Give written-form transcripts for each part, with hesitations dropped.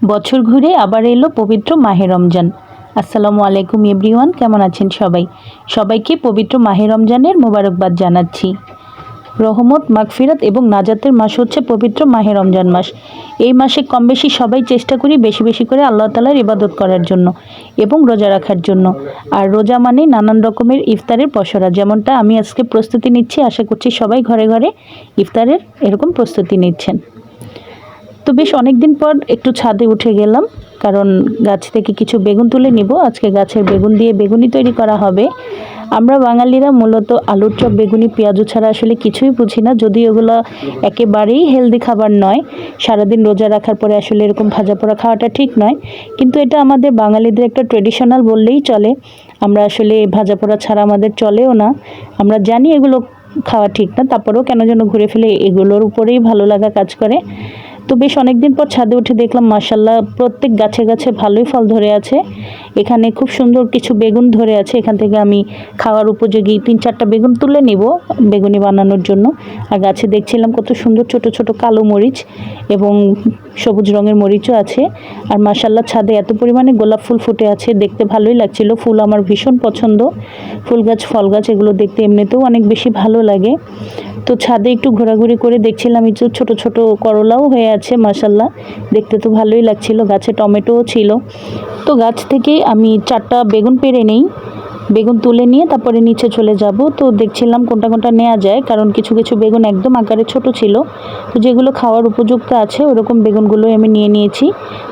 বছর ঘুরে আবার এলো পবিত্র মাহে রমজান। আসসালামু আলাইকুম এভরিওয়ান, কেমন আছেন সবাই? সবাইকে পবিত্র মাহে রমজানের মোবারকবাদ জানাচ্ছি। রহমত, মাগফিরাত এবং নাজাতের মাস হচ্ছে পবিত্র মাহে রমজান মাস। এই মাসে কম বেশি সবাই চেষ্টা করি বেশি বেশি করে আল্লাহ তাআলার ইবাদত করার জন্য এবং রোজা রাখার জন্য। আর রোজা মানে নানান রকমের ইফতারের পসরা, যেমনটা আমি আজকে প্রস্তুতি নিচ্ছি। আশা করছি সবাই ঘরে ঘরে ইফতারের এরকম প্রস্তুতি নিচ্ছেন। তো বেশ অনেকদিন পর একটু ছাদে উঠে গেলাম, কারণ গাছ থেকে কিছু বেগুন তুলে নিব। আজকে গাছের বেগুন দিয়ে বেগুনি তৈরি করা হবে। আমরা বাঙালিরা মূলত আলুর চপ, বেগুনি, পেঁয়াজু ছাড়া আসলে কিছুই বুঝি না। যদিও এগুলো একেবারেই হেলদি খাবার নয়, সারাদিন রোজা রাখার পরে আসলে এরকম ভাজা পোড়া খাওয়াটা ঠিক নয়, কিন্তু এটা আমাদের বাঙালিদের একটা ট্রেডিশনাল বললেই চলে। আমরা আসলে ভাজা পোড়া ছাড়া আমাদের চলেও না। আমরা জানি এগুলো খাওয়া ঠিক না, তারপরেও কেন যেন ঘুরে ফেলে এগুলোর উপরেই ভালো লাগা কাজ করে। তো বেশ অনেকদিন পর ছাদে উঠে দেখলাম মাশাআল্লাহ প্রত্যেক গাছে গাছে ভালোই ফল ধরে আছে। এখানে খুব সুন্দর কিছু বেগুন ধরে আছে। এখান থেকে আমি খাওয়ার উপযোগী ৩-৪টা বেগুন তুলে নিব বেগুনি বানানোর জন্য। আর গাছে দেখছিলাম কত সুন্দর ছোট ছোট কালো মরিচ এবং সবুজ রঙের মরিচও আছে। আর মাশাআল্লাহ ছাদে এত পরিমাণে গোলাপ ফুল ফুটে আছে, দেখতে ভালোই লাগছিল। ফুল আমার ভীষণ পছন্দ। ফুল গাছ, ফল গাছ এগুলো দেখতে এমনিতেও অনেক বেশি ভালো লাগে। তো ছাদে একটু ঘোরাঘুরি করে দেখছিলাম এই যে ছোট ছোট করলাও হয়ে আছে মাশাআল্লাহ, দেখতে তো ভালোই লাগছিল। গাছে টমেটোও ছিল। তো গাছ থেকে আমি 4টা বেগুন পেড়ে নেই, বেগুন তুলে নিয়ে তারপরে নিচে চলে যাব। তো দেখছিলাম কোনটা কোনটা নেওয়া যায়, কারণ কিছু কিছু বেগুন একদম আকারে ছোট ছিল। তো যেগুলো খাওয়ার উপযুক্ত আছে ওরকম বেগুনগুলোই আমি নিয়ে নিয়েছি।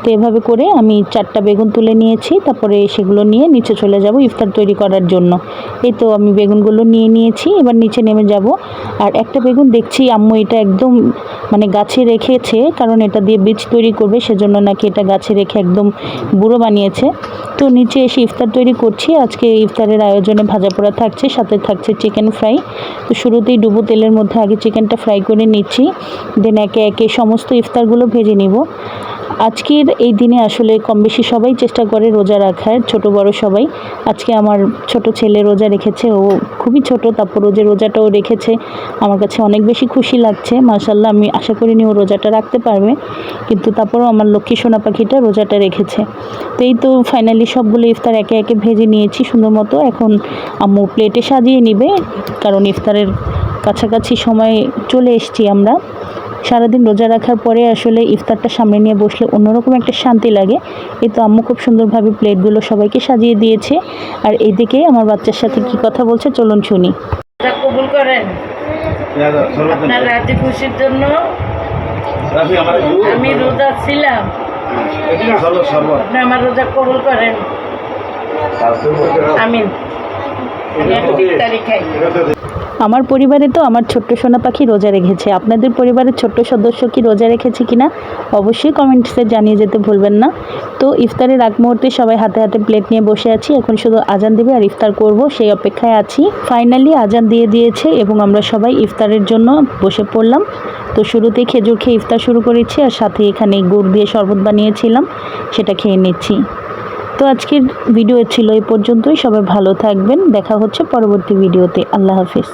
তো এভাবে করে আমি 4টা বেগুন তুলে নিয়েছি, তারপরে সেগুলো নিয়ে নিচে চলে যাব ইফতার তৈরি করার জন্য। এই তো আমি বেগুনগুলো নিয়ে নিয়েছি, এবার নিচে নেমে যাব। আর একটা বেগুন দেখছি আম্মু এটা একদম মানে গাছে রেখেছে, কারণ এটা দিয়ে বীজ তৈরি করবে, সেজন্য নাকি এটা গাছে রেখে একদম বুড়ো বানিয়েছে। তো নিচে এসে ইফতার তৈরি করছি। আজকে ইফতারের আয়োজনে ভাজা পোড়া থাকছে, সাথে থাকছে চিকেন ফ্রাই। তো শুরুতেই ডুবো তেলের মধ্যে আগে চিকেনটা ফ্রাই করে নিচ্ছি, দেন একে একে সমস্ত ইফতারগুলো ভেজে নিব। আজকের এই দিনে আসলে কম বেশি সবাই চেষ্টা করে রোজা রাখার, ছোট বড় সবাই। আজকে আমার ছোট ছেলে রোজা রেখেছে, ও খুবই ছোট, তারপর ও যে রোজাটাও রেখেছে আমার কাছে অনেক বেশি খুশি লাগছে মাশাআল্লাহ। আমি আশা করিনি ও রোজাটা রাখতে পারবে, কিন্তু তারপরও আমার লক্ষ্মী সোনা পাখিটা রোজাটা রেখেছে। তো এই তো ফাইনালি সবগুলো ইফতার একে একে ভেজে নিয়েছি সুন্দর মতো। এখন আম্মু প্লেটে সাজিয়ে নিবে, কারণ ইফতারের কাছাকাছি সময় চলে এসেছি আমরা। সারাদিন রোজা রাখার পরে আসলে ইফতারটা সামনে নিয়ে বসলে অন্যরকম একটা শান্তি লাগে। এই তো আম্মু খুব সুন্দরভাবে প্লেটগুলো সবাইকে সাজিয়ে দিয়েছে। আর এইদিকে আমার বাচ্চার সাথে কি কথা বলছে চলুন শুনি। কবুল করেন আপনার রাতে খুশির জন্য। আমি রোজা ছিলাম, আপনি আমার রোজা কবুল করেন, আমিন। আমার পরিবারে তো আমার ছোট্ট সোনা পাখি রোজা রেখেছে। আপনাদের পরিবারের ছোট্ট সদস্য কি রোজা রেখেছে কিনা অবশ্যই কমেন্টসে জানিয়ে যেতে ভুলবেন না। তো ইফতারের আগ মুহূর্তে সবাই হাতে হাতে প্লেট নিয়ে বসে আছি। এখন শুধু আজান দিবে আর ইফতার করব, সেই অপেক্ষায় আছি। ফাইনালি আজান দিয়ে দিয়েছে এবং আমরা সবাই ইফতারের জন্য বসে পড়লাম। তো শুরুতেই খেজুর খেয়ে ইফতার শুরু করেছি, আর সাথে এখানে গুড় দিয়ে শরবত বানিয়েছিলাম, সেটা খেয়ে নিচ্ছি। তো আজকের ভিডিও ছিল এই পর্যন্তই। সবাই ভালো থাকবেন, দেখা হচ্ছে পরবর্তী ভিডিওতে। আল্লাহ হাফিজ।